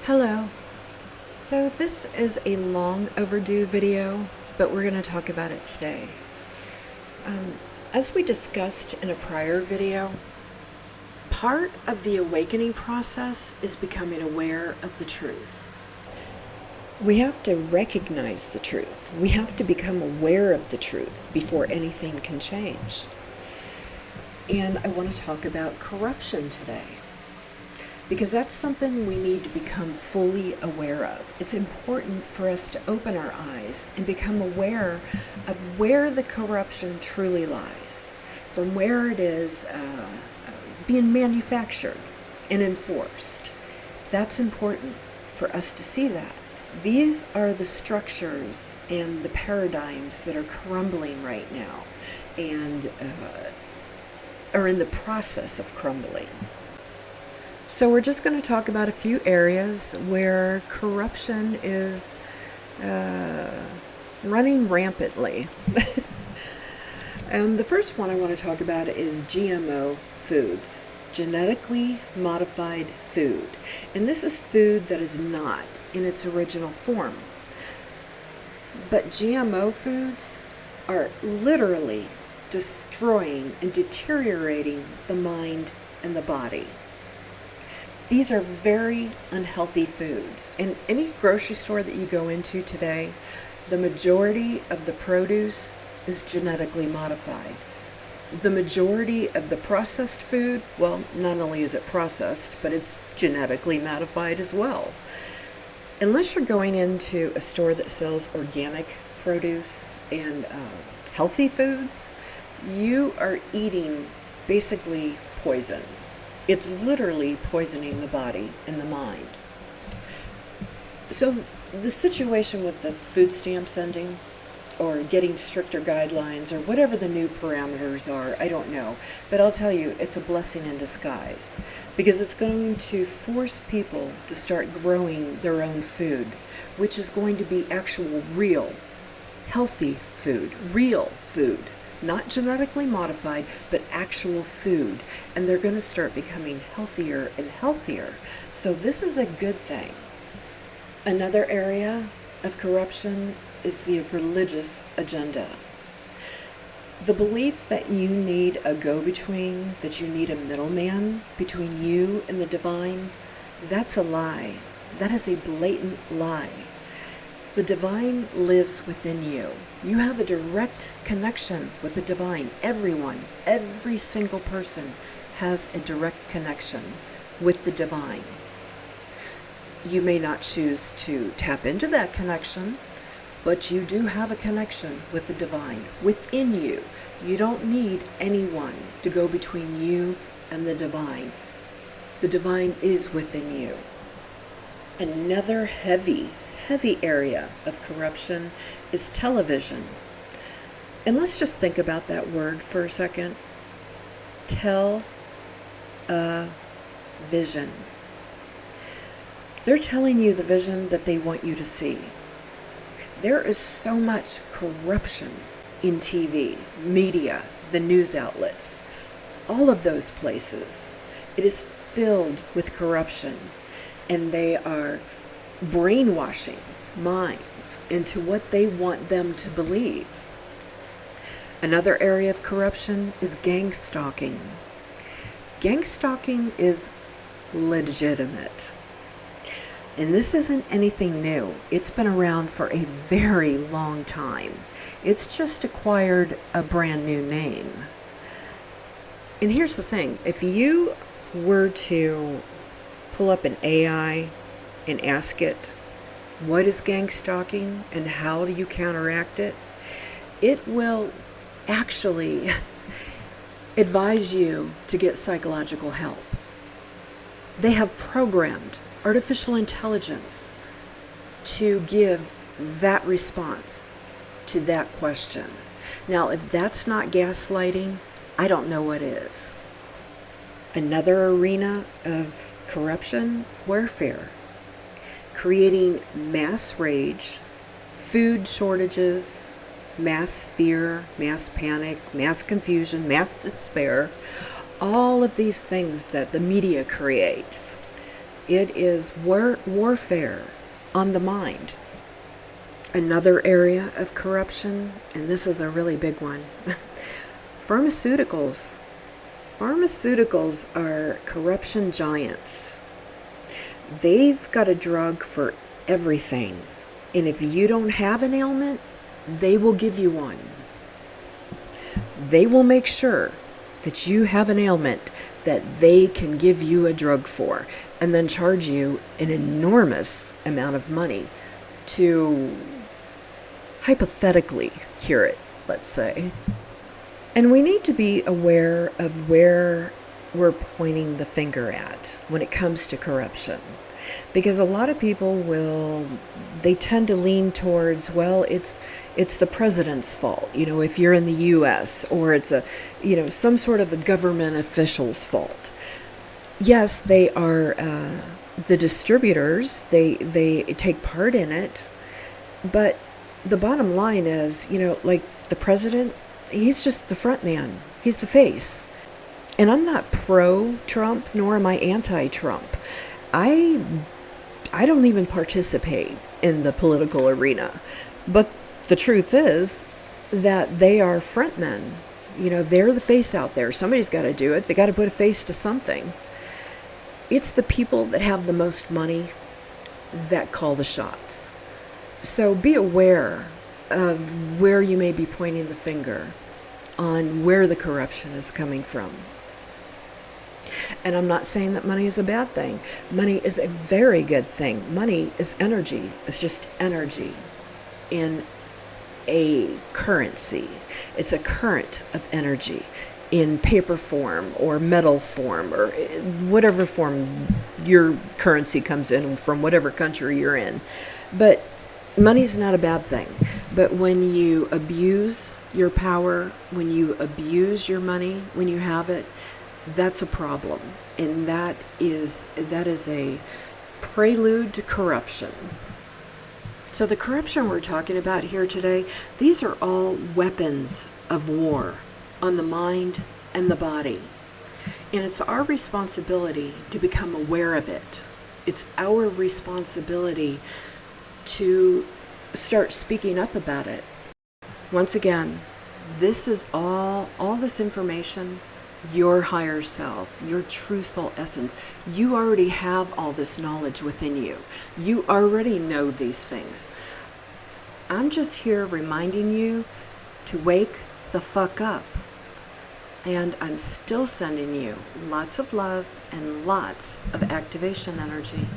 Hello. So this is a long overdue video, but we're going to talk about it today. As we discussed in a prior video, part of the awakening process is becoming aware of the truth. We have to recognize the truth. We have to become aware of the truth before anything can change. And I want to talk about corruption today, because that's something we need to become fully aware of. It's important for us to open our eyes and become aware of where the corruption truly lies, from where it is being manufactured and enforced. That's important for us to see that. These are the structures and the paradigms that are crumbling right now and are in the process of crumbling. So we're just going to talk about a few areas where corruption is running rampantly. The first one I want to talk about is GMO foods, genetically modified food. And this is food that is not in its original form. But GMO foods are literally destroying and deteriorating the mind and the body. These are very unhealthy foods. In any grocery store that you go into today, the majority of the produce is genetically modified. The majority of the processed food, well, not only is it processed, but it's genetically modified as well. Unless you're going into a store that sells organic produce and healthy foods, you are eating basically poison. It's literally poisoning the body and the mind. So the situation with the food stamps ending, or getting stricter guidelines, or whatever the new parameters are, I don't know. But I'll tell you, it's a blessing in disguise, because it's going to force people to start growing their own food, which is going to be actual, real, healthy food, real food. Not genetically modified, but actual food. And they're going to start becoming healthier and healthier. So this is a good thing. Another area of corruption is the religious agenda. The belief that you need a go-between, that you need a middleman between you and the divine, that's a lie. That is a blatant lie. The divine lives within you. You have a direct connection with the divine. Everyone, every single person has a direct connection with the divine. You may not choose to tap into that connection, but you do have a connection with the divine within you. You don't need anyone to go between you and the divine. The divine is within you. Another heavy area of corruption is television. And let's just think about that word for a second. Vision. They're telling you the vision that they want you to see. There is so much corruption in TV, media, the news outlets, all of those places. It is filled with corruption, and they are brainwashing minds into what they want them to believe. Another area of corruption is gang stalking. Gang stalking is legitimate. And this isn't anything new. It's been around for a very long time. It's just acquired a brand new name. And here's the thing. If you were to pull up an AI and ask it, what is gang stalking and how do you counteract it? It will actually advise you to get psychological help. They have programmed artificial intelligence to give that response to that question. Now, if that's not gaslighting, I don't know what is. Another arena of corruption, warfare. Creating mass rage, food shortages, mass fear, mass panic, mass confusion, mass despair, all of these things that the media creates. It is warfare on the mind. Another area of corruption, and this is a really big one, pharmaceuticals. Pharmaceuticals are corruption giants. They've got a drug for everything. And if you don't have an ailment, they will give you one. They will make sure that you have an ailment that they can give you a drug for, and then charge you an enormous amount of money to hypothetically cure it, let's say. And we need to be aware of where we're pointing the finger at when it comes to corruption. Because a lot of people they tend to lean towards, well, it's the president's fault, if you're in the U.S., or it's some sort of a government official's fault. Yes, they are the distributors, they take part in it, but the bottom line is, like the president, he's just the front man. He's the face. And I'm not pro-Trump, nor am I anti-Trump. I don't even participate in the political arena. But the truth is that they are frontmen. They're the face out there. Somebody's got to do it. They got to put a face to something. It's the people that have the most money that call the shots. So be aware of where you may be pointing the finger on where the corruption is coming from. And I'm not saying that money is a bad thing. Money is a very good thing. Money is energy. It's just energy in a currency. It's a current of energy in paper form or metal form or whatever form your currency comes in from whatever country you're in. But money's not a bad thing. But when you abuse your power, when you abuse your money, when you have it, that's a problem. And that is a prelude to corruption. So the corruption we're talking about here today, these are all weapons of war on the mind and the body. And it's our responsibility to become aware of it. It's our responsibility to start speaking up about it. Once again, this is all this information, your higher self, your true soul essence. You already have all this knowledge within you. You already know these things. I'm just here reminding you to wake the fuck up. And I'm still sending you lots of love and lots of activation energy.